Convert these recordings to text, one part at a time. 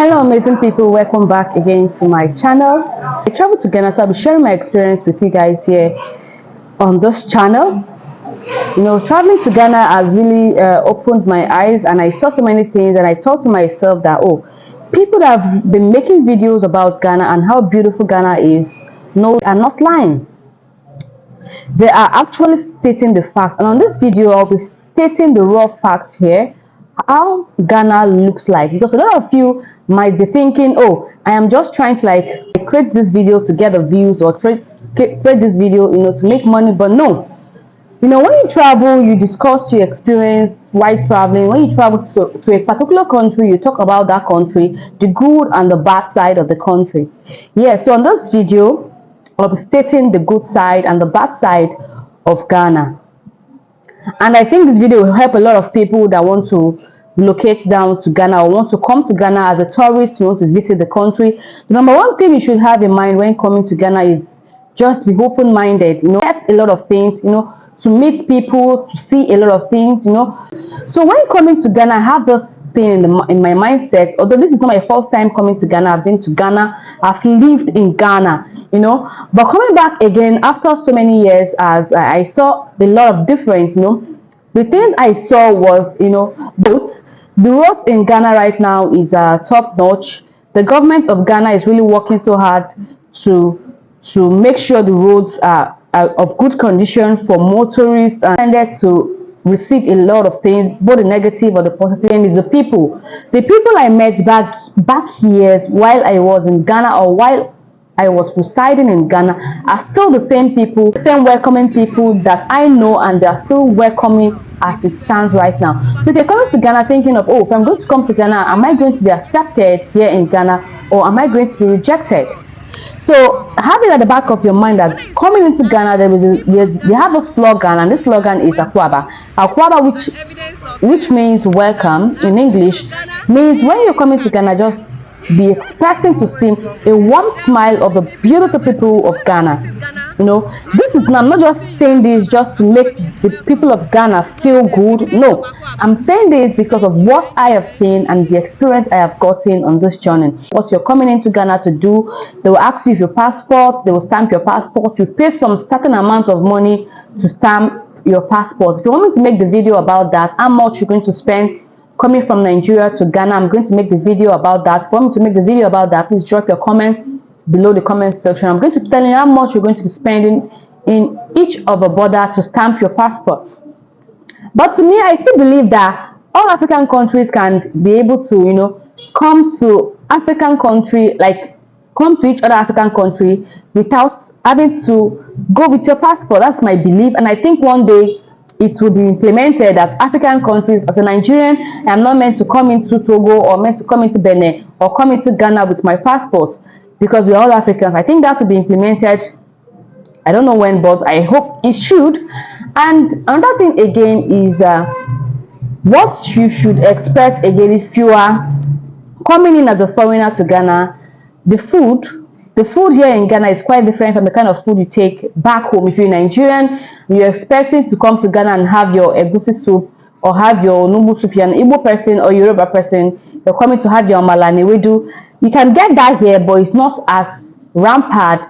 Hello amazing people, welcome back again to my channel. I traveled to Ghana, so I'll be sharing my experience with you guys here on this channel. Traveling to Ghana has really opened my eyes, and I saw so many things, and I thought to myself that people that have been making videos about Ghana and how beautiful Ghana is, no, are not lying. They are actually stating the facts, and on this video I'll be stating the raw facts here, how Ghana looks like, because a lot of you might be thinking, oh, I am just trying to create these videos to get the views or create this video to make money. But no, when you travel, you discuss your experience while traveling. When you travel to a particular country, you talk about that country, the good and the bad side of the country. So on this video I'll be stating the good side and the bad side of Ghana. And I think this video will help a lot of people that want to locate down to Ghana or want to come to Ghana as a tourist, to visit the country. The number one thing you should have in mind when coming to Ghana is just be open-minded, get a lot of things, to meet people, to see a lot of things, So when coming to Ghana, I have this thing in my mindset. Although this is not my first time coming to Ghana, I've been to Ghana, I've lived in Ghana, but coming back again after so many years, as I saw a lot of difference. The things I saw was, both the roads in Ghana right now is top notch. The government of Ghana is really working so hard to make sure the roads are of good condition for motorists, and to receive a lot of things, both the negative or the positive. And is the people I met back years while I was in Ghana, or while I was residing in Ghana, are still the same people, same welcoming people that I know, and they are still welcoming as it stands right now. So if you're coming to Ghana thinking of, if I'm going to come to Ghana, am I going to be accepted here in Ghana, or am I going to be rejected? So have it at the back of your mind that coming into Ghana, they have a slogan, and this slogan is Akwaba. Akwaba, which means welcome in English, means when you're coming to Ghana, just be expecting to see a warm smile of the beautiful people of Ghana. This is I'm not just saying this just to make the people of Ghana feel good. No, I'm saying this because of what I have seen and the experience I have gotten on this journey. What you're coming into Ghana to do, they will ask you if your passport, they will stamp your passport. You pay some certain amount of money to stamp your passport. If you want me to make the video about that, how much you're going to spend coming from Nigeria to Ghana, I'm going to make the video about that. If you want me to make the video about that, please drop your comment below the comment section. I'm going to tell you how much you're going to be spending in each of the border to stamp your passports. But to me, I still believe that all African countries can be able to, come to African country, come to each other African country without having to go with your passport. That's my belief, and I think one day it will be implemented as African countries. As a Nigerian, I am not meant to come into Togo or meant to come into Benin or come into Ghana with my passport, because we are all Africans. I think that will be implemented. I don't know when, but I hope it should. And another thing again is what you should expect again if you are coming in as a foreigner to Ghana. The food here in Ghana is quite different from the kind of food you take back home. If you're Nigerian, you're expecting to come to Ghana and have your egusi soup or have your numu soup. You're an Igbo person or Yoruba person, you're coming to have your amala and ewedu. You can get that here, but it's not as rampant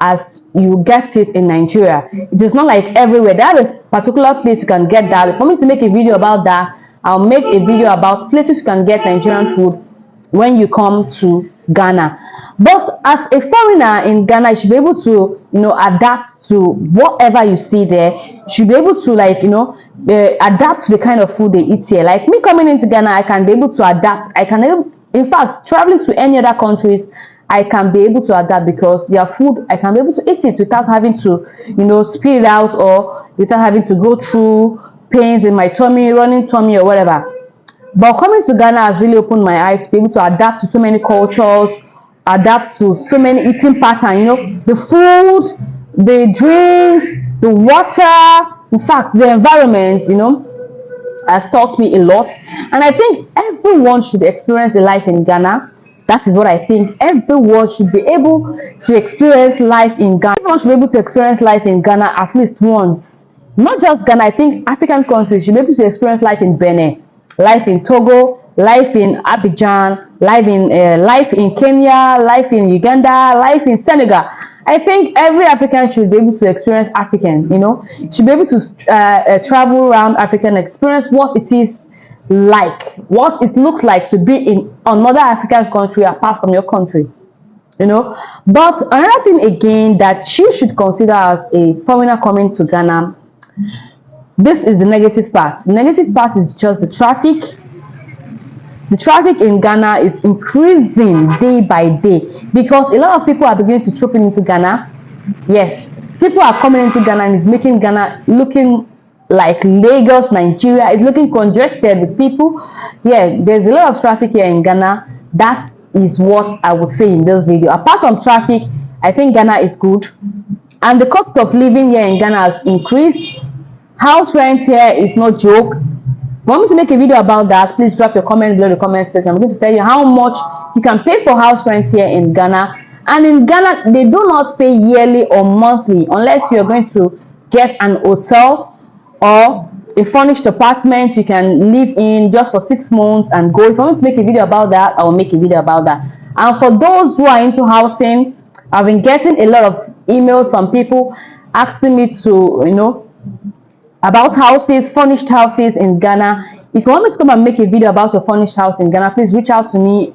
as you get it in Nigeria. It is not like everywhere. There is a particular place you can get that. For me to make a video about that, I'll make a video about places you can get Nigerian food when you come to Ghana. But as a foreigner in Ghana, you should be able to adapt to whatever you see there. You should be able to adapt to the kind of food they eat here. Like me coming into Ghana, I can be able to adapt. In fact, traveling to any other countries, I can be able to adapt, because their food, I can be able to eat it without having to spit it out, or without having to go through pains in my tummy, running tummy or whatever. But coming to Ghana has really opened my eyes to be able to adapt to so many cultures, adapt to so many eating patterns, the food, the drinks, the water, in fact, the environment, has taught me a lot. And I think everyone should experience a life in Ghana. That is what I think. Everyone should be able to experience life in Ghana. Everyone should be able to experience life in Ghana at least once. Not just Ghana, I think African countries should be able to experience life in Benin, life in Togo, life in Abidjan, life in Kenya, life in Uganda, life in Senegal. I think every African should be able to experience African, should be able to travel around Africa and experience what it is like, what it looks like to be in another African country apart from your country. But another thing again that you should consider as a foreigner coming to Ghana, this is the negative part. The negative part is just the traffic. The traffic in Ghana is increasing day by day because a lot of people are beginning to troop into Ghana. Yes, people are coming into Ghana and it's making Ghana looking like Lagos, Nigeria. It's looking congested with people. Yeah, there's a lot of traffic here in Ghana. That is what I would say in this video. Apart from traffic, I think Ghana is good. And the cost of living here in Ghana has increased. House rent here is no joke. Want me to make a video about that? Please drop your comment below the comment section. I'm going to tell you how much you can pay for house rent here in Ghana. And in Ghana, they do not pay yearly or monthly unless you're going to get an hotel or a furnished apartment you can live in just for 6 months and go. If I want to make a video about that, I will make a video about that. And for those who are into housing, I've been getting a lot of emails from people asking me to, about houses, furnished houses in Ghana. If you want me to come and make a video about your furnished house in Ghana, please reach out to me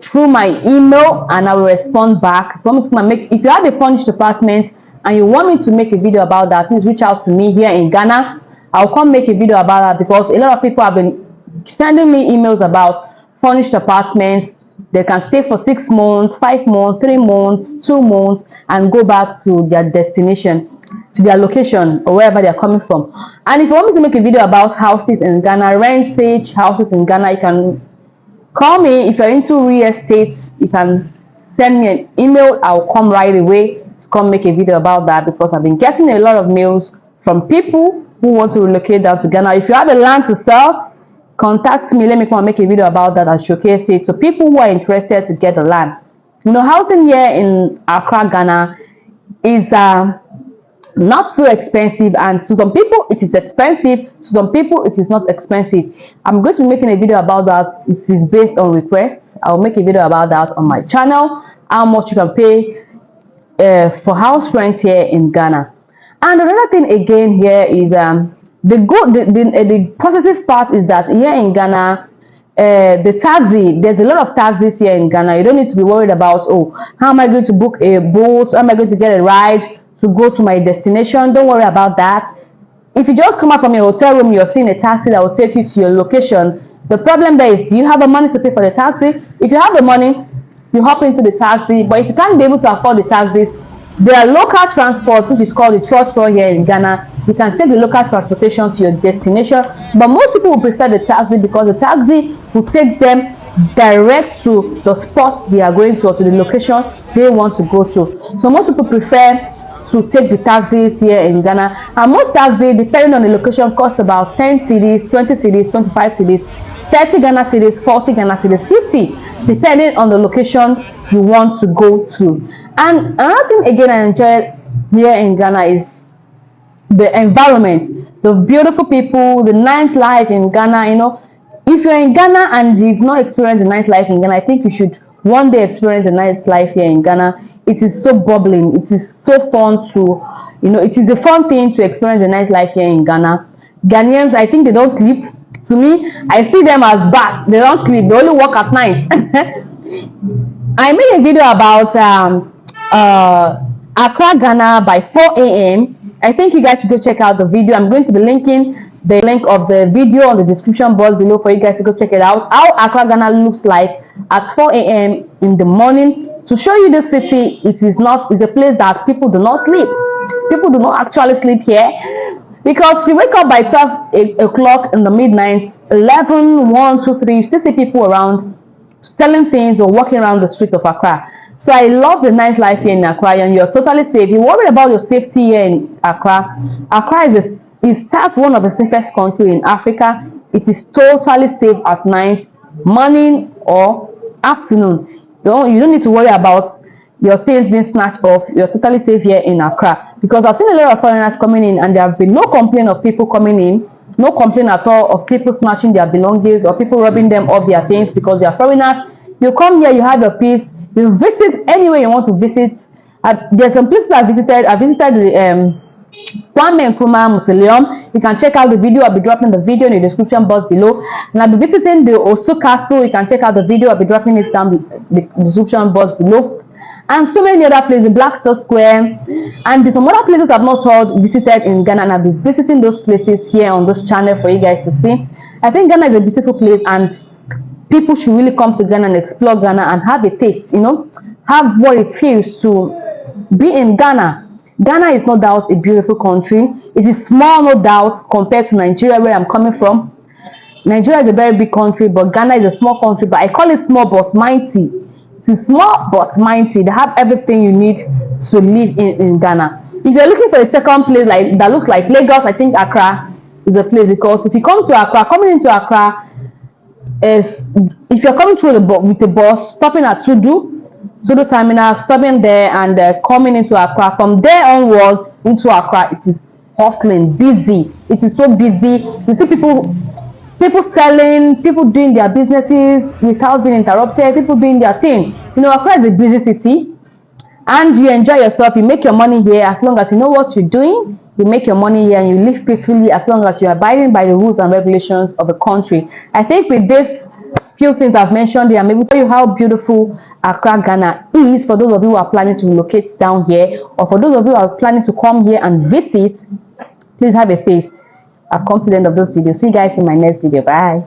through my email and I will respond back. If you want me to come and if you have a furnished apartment and you want me to make a video about that, please reach out to me here in Ghana. I'll come make a video about that because a lot of people have been sending me emails about furnished apartments. They can stay for 6 months, 5 months, 3 months, 2 months and go back to their destination, to their location or wherever they are coming from. And if you want me to make a video about houses in Ghana, rent stage houses in Ghana, you can call me. If you're into real estate, you can send me an email. I'll come right away to come make a video about that because I've been getting a lot of mails from people who want to relocate down to Ghana. If you have a land to sell, contact me. Let me come and make a video about that and showcase it to people who are interested to get the land. Housing here in Accra, Ghana is not so expensive, and to some people it is expensive, to some people it is not expensive. I'm going to be making a video about that. It is based on requests. I'll make a video about that on my channel, how much you can pay for house rent here in Ghana. And another thing again here is the positive part is that here in Ghana, there's a lot of taxis here in Ghana. You don't need to be worried about, oh, how am I going to book a boat, how am I going to get a ride to go to my destination. Don't worry about that. If you just come out from your hotel room, you're seeing a taxi that will take you to your location. The problem there is, do you have the money to pay for the taxi? If you have the money, you hop into the taxi. But if you can't be able to afford the taxis, there are local transport, which is called the trotro here in Ghana. You can take the local transportation to your destination. But most people will prefer the taxi because the taxi will take them direct to the spot they are going to or to the location they want to go to. So most people prefer to take the taxis here in Ghana, and most taxis, depending on the location, cost about 10 cedis, 20 cedis, 25 cedis, 30 Ghana cedis, 40 Ghana cedis, 50, depending on the location you want to go to. And another thing again I enjoy here in Ghana is the environment, the beautiful people, the nightlife in Ghana. If you're in Ghana and you've not experienced the nightlife in Ghana, I think you should one day experience the nightlife here in Ghana. It is so bubbling. It is so fun to, it is a fun thing to experience the nightlife here in Ghana. Ghanaians, I think they don't sleep. To me, I see them as bad. They don't sleep. They only work at night. I made a video about Accra, Ghana by 4 a.m. I think you guys should go check out the video. I'm going to be linking the link of the video on the description box below for you guys to go check it out. How Accra, Ghana looks like at 4 a.m. in the morning. To show you the city, it's a place that people do not sleep. People do not actually sleep here. Because if you wake up by 12 o'clock in the midnight, 11, 1, 2, 3, you still see people around selling things or walking around the streets of Accra. So I love the nightlife here in Accra, and you're totally safe. You're worried about your safety here in Accra. Accra is one of the safest countries in Africa. It is totally safe at night, morning or afternoon. You don't need to worry about your things being snatched off. You're totally safe here in Accra, because I've seen a lot of foreigners coming in and there have been no complaint of people coming in No complaint at all of people snatching their belongings or people robbing them of their things because they are foreigners. You come here, you have your peace, you visit anywhere you want to visit. There's some places I visited. I visited the Kwame Nkrumah Mausoleum. You can check out the video. I'll be dropping the video in the description box below. And I'll be visiting the Osu Castle. You can check out the video. I'll be dropping it down the description box below. And so many other places, Blackstone Square, and some other places I've not visited in Ghana, and I'll be visiting those places here on this channel for you guys to see. I think Ghana is a beautiful place, and people should really come to Ghana and explore Ghana and have a taste, you know, have what it feels to be in Ghana. Ghana is no doubt a beautiful country. It is small, no doubt, compared to Nigeria, where I'm coming from. Nigeria is a very big country, but Ghana is a small country, but I call it small but mighty. It is small but mighty. They have everything you need to live in Ghana. If you're looking for a second place like that looks like Lagos, I think Accra is a place, because if you come to Accra, coming into Accra is, if you're coming through with the bus, stopping at Tudu terminal, stopping there and coming into Accra. From there onwards into Accra, it is hustling, busy. It is so busy. You see people selling, people doing their businesses without being interrupted, people doing their thing. You know, Accra is a busy city, and you enjoy yourself. You make your money here as long as you know what you're doing. You make your money here and you live peacefully as long as you're abiding by the rules and regulations of the country. I think with this few things I've mentioned here, I'm able to tell you how beautiful Accra, Ghana is for those of you who are planning to relocate down here, or for those of you who are planning to come here and visit. Please have a taste. I've come to the end of this video. See you guys in my next video. Bye.